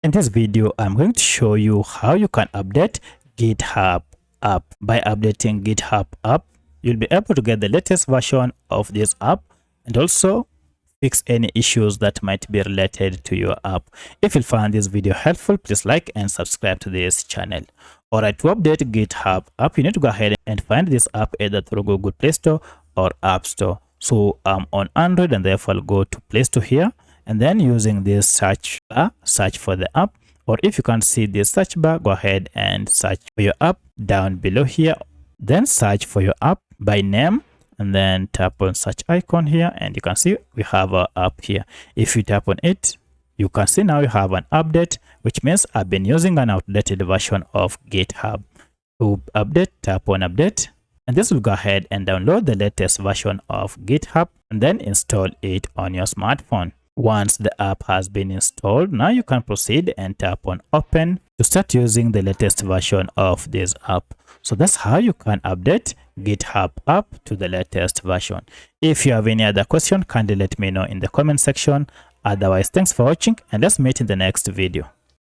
In this video, I'm going to show you how you can update GitHub app. By updating GitHub app, you'll be able to get the latest version of this app and also fix any issues that might be related to your app. If you found this video helpful, please like and subscribe to this channel. Alright, to update GitHub app, you need to go ahead and find this app either through Google Play Store or App Store. So I'm on Android and therefore I'll go to Play Store here. And then using this search bar, search for the app, or if you can't see this search bar, go ahead and search for your app down below here. Then search for your app by name and then tap on search icon here, and you can see we have our app here. If you tap on it, you can see now you have an update, which means I've been using an outdated version of GitHub. To update, tap on update, and this will go ahead and download the latest version of GitHub and then install it on your smartphone. Once the app has been installed, now you can proceed and tap on open to start using the latest version of this app. So that's how you can update GitHub app to the latest version. If you have any other question, kindly let me know in the comment section. Otherwise, thanks for watching and let's meet in the next video.